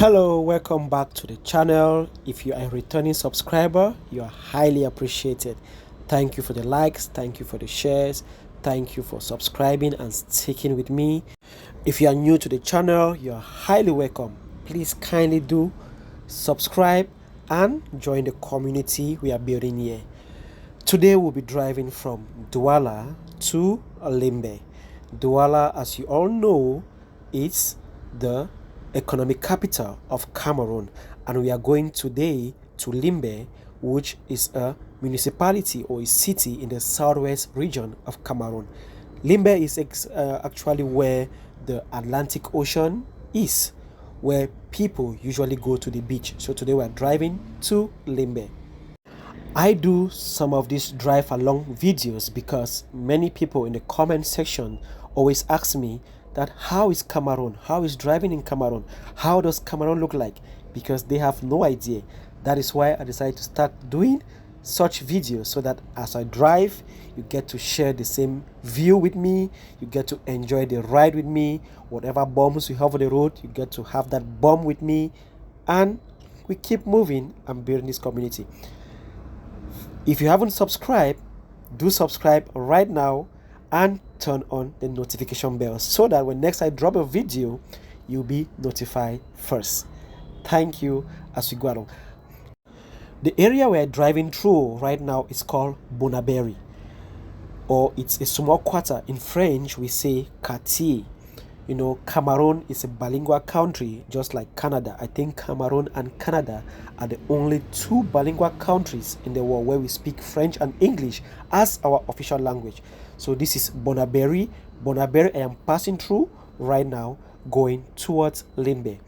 Hello, welcome back to the channel. If you are a returning subscriber, you are highly appreciated. Thank you for the likes, thank you for the shares, thank you for subscribing and sticking with me. If you are new to the channel, you are highly welcome. Please kindly do subscribe and join the community we are building here. Today we'll be driving from Douala to Limbe. Douala, as you all know, is the economic capital of Cameroon, and we are going today to Limbe, which is a municipality or a city in the Southwest Region of Cameroon. Limbe is actually where the Atlantic Ocean is, where people usually go to the beach. So today we are driving to Limbe. I do some of these drive along videos because many people in the comment section always ask me that how is Cameroon, how is driving in Cameroon, how does Cameroon look like, because they have no idea. That is why I decided to start doing such videos so that as I drive, you get to share the same view with me, you get to enjoy the ride with me. Whatever bumps we have on the road, you get to have that bump with me, and we keep moving and building this community. If you haven't subscribed, do subscribe right now and turn on the notification bell so that when next I drop a video, you'll be notified first. Thank you as we go along. The area we're driving through right now is called Bonaberi, or it's a small quarter. In French, we say quartier. You know, Cameroon is a bilingual country, just like Canada. I think Cameroon and Canada are the only two bilingual countries in the world where we speak French and English as our official language. So this is Bonaberi. Bonaberi I am passing through right now, going towards Limbe.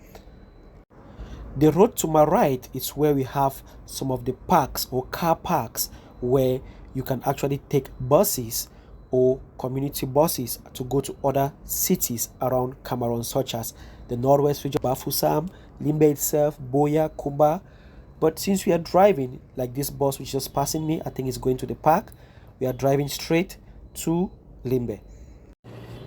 The road to my right is where we have some of the parks or car parks where you can actually take buses or community buses to go to other cities around Cameroon, such as the Northwest Region, Bafoussam, Limbe itself, Boya, Kumba. But since we are driving, like this bus which is just passing me, I think it's going to the park. We are driving straight to Limbe.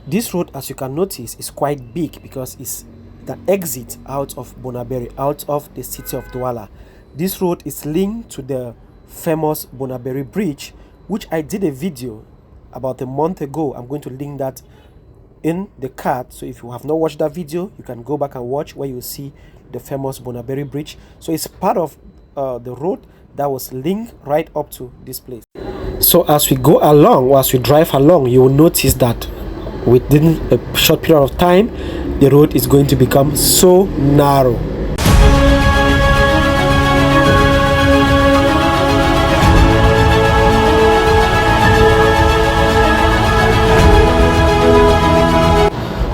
This road, as you can notice, is quite big because it's the exit out of Bonaberi, out of the city of Douala. This road is linked to the famous Bonaberi Bridge, which I did a video about a month ago. I'm going to link that in the card, so if you have not watched that video, you can go back and watch, where you see the famous Bonaberi Bridge. So it's part of the road that was linked right up to this place. So as we go along, or as we drive along, you will notice that within a short period of time, the road is going to become so narrow.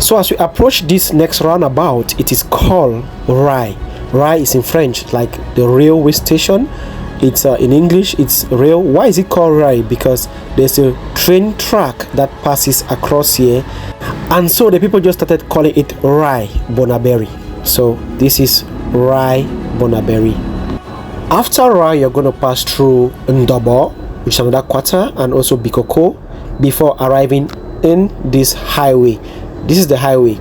So as we approach this next roundabout, it is called Rai. Rai is in French, like the railway station. It's in English, it's rail. Why is it called Rai? Because there's a train track that passes across here, and so the people just started calling it Rai Bonaberi. So this is Rai Bonaberi. After Rai, you're going to pass through Ndobo, which is another quarter, and also Bikoko, before arriving in this highway. This is the highway.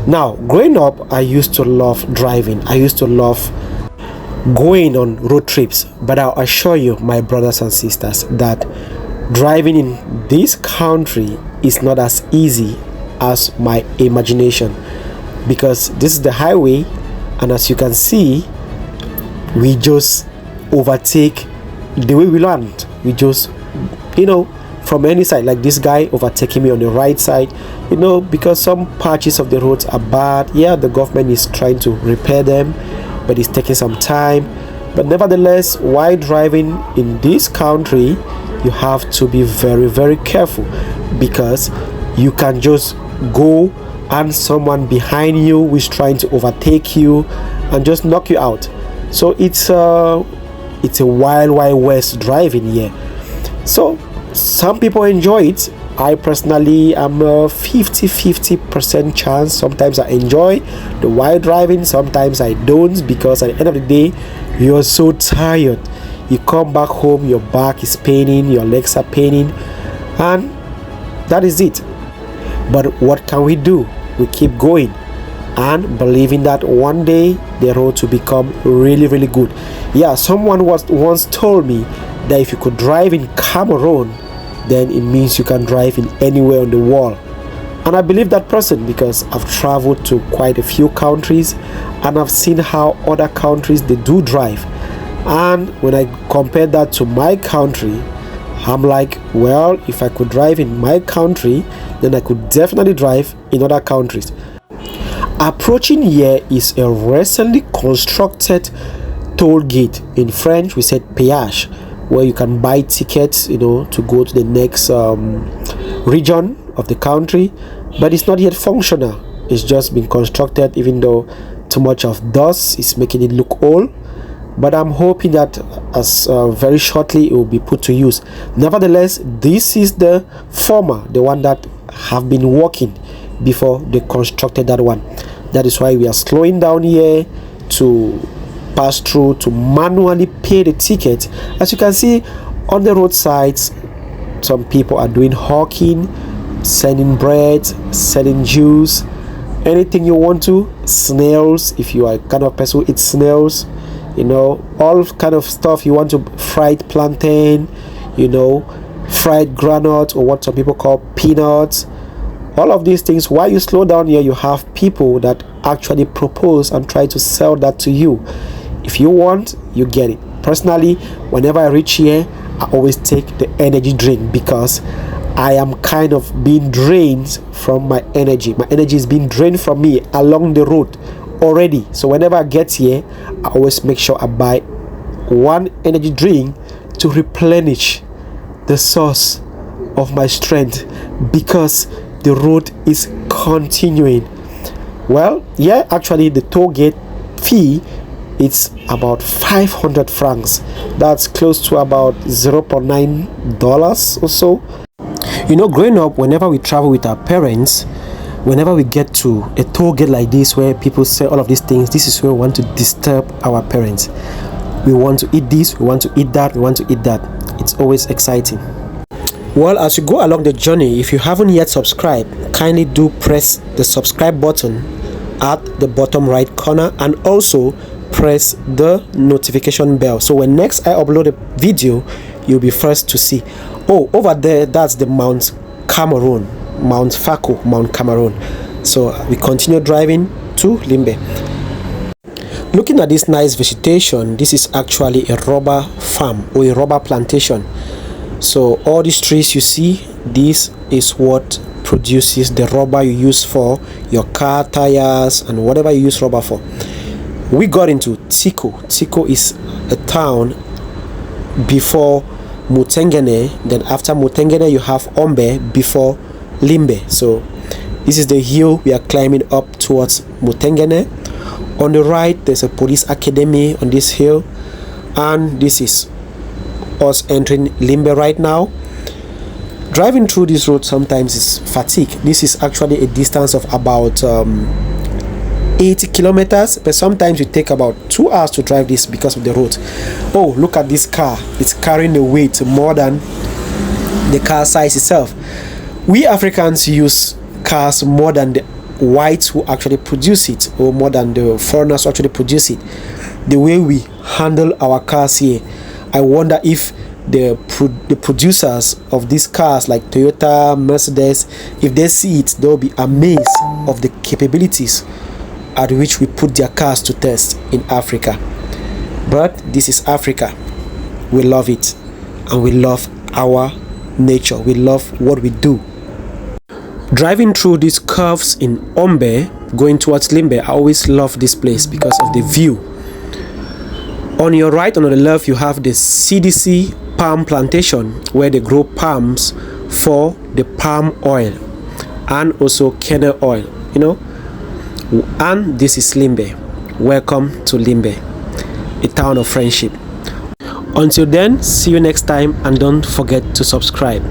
Now, growing up, I used to love driving. I used to love going on road trips. But I'll assure you, my brothers and sisters, that driving in this country is not as easy as my imagination. Because this is the highway, and as you can see, we just overtake the way we land. We just, from any side, like this guy overtaking me on the right side, because some patches of the roads are bad. Yeah, the government is trying to repair them, but it's taking some time. But nevertheless, while driving in this country, you have to be very, very careful, because you can just go and someone behind you is trying to overtake you and just knock you out. So it's a wild west driving here. So some people enjoy it. I personally am a 50% chance. Sometimes I enjoy the wild driving, sometimes I don't, because at the end of the day, you're so tired. You come back home, your back is paining, your legs are paining, and that is it. But what can we do? We keep going and believing that one day the road to become really, really good. Yeah, someone once told me that if you could drive in Cameroon, then it means you can drive in anywhere on the world. And I believe that person because I've traveled to quite a few countries and I've seen how other countries they do drive. And when I compare that to my country, I'm like, well, if I could drive in my country, then I could definitely drive in other countries. Approaching here is a recently constructed toll gate. In French, we said péage, where you can buy tickets, to go to the next region of the country, but it's not yet functional. It's just been constructed, even though too much of dust is making it look old. But I'm hoping that as very shortly it will be put to use. Nevertheless, this is the former, the one that have been working before they constructed that one. That is why we are slowing down here to pass through, to manually pay the ticket. As you can see on the roadsides, some people are doing hawking, selling bread, selling juice, anything you want to, snails, if you are a kind of person who eats snails, all kind of stuff you want to, fried plantain, fried granite, or what some people call peanuts, all of these things. While you slow down here, you have people that actually propose and try to sell that to you. If you want, you get it. Personally, whenever I reach here, I always take the energy drink because I am kind of being drained from my energy. My energy is being drained from me along the road already. So whenever I get here, I always make sure I buy one energy drink to replenish the source of my strength because the road is continuing. Well, yeah, actually the toll gate fee, it's about 500 francs. That's close to about $0.9 or so. Growing up, whenever we travel with our parents, whenever we get to a toll gate like this where people say all of these things, this is where we want to disturb our parents. We want to eat this, we want to eat that, we want to eat that. It's always exciting. Well, as you go along the journey, if you haven't yet subscribed, kindly do press the subscribe button at the bottom right corner and also press the notification bell. So when next I upload a video, you'll be first to see. Oh, over there, that's the Mount Cameroon, Mount Fako, Mount Cameroon. So we continue driving to Limbe. Looking at this nice vegetation, this is actually a rubber farm or a rubber plantation. So all these trees you see, this is what produces the rubber you use for your car tires and whatever you use rubber for. We got into Tiko. Tiko is a town before Mutengene. Then after Mutengene you have Ombe before Limbe. So this is the hill we are climbing up towards Mutengene. On the right there's a police academy on this hill, and this is us entering Limbe right now. Driving through this road sometimes is fatigue. This is actually a distance of about 80 kilometers, but sometimes it take about 2 hours to drive this because of the road. Oh, look at this car. It's carrying the weight more than the car size itself. We Africans use cars more than the whites who actually produce it, or more than the foreigners who actually produce it. The way we handle our cars here, I wonder if the producers of these cars like Toyota, Mercedes, if they see it, they'll be amazed of the capabilities at which we put their cars to test in Africa. But this is Africa. We love it, and we love our nature. We love what we do. Driving through these curves in Ombe, going towards Limbe, I always love this place because of the view. On your right and on the left, you have the CDC palm plantation where they grow palms for the palm oil and also kernel oil, And this is Limbe. Welcome to Limbe, a town of friendship. Until then, see you next time, and don't forget to subscribe.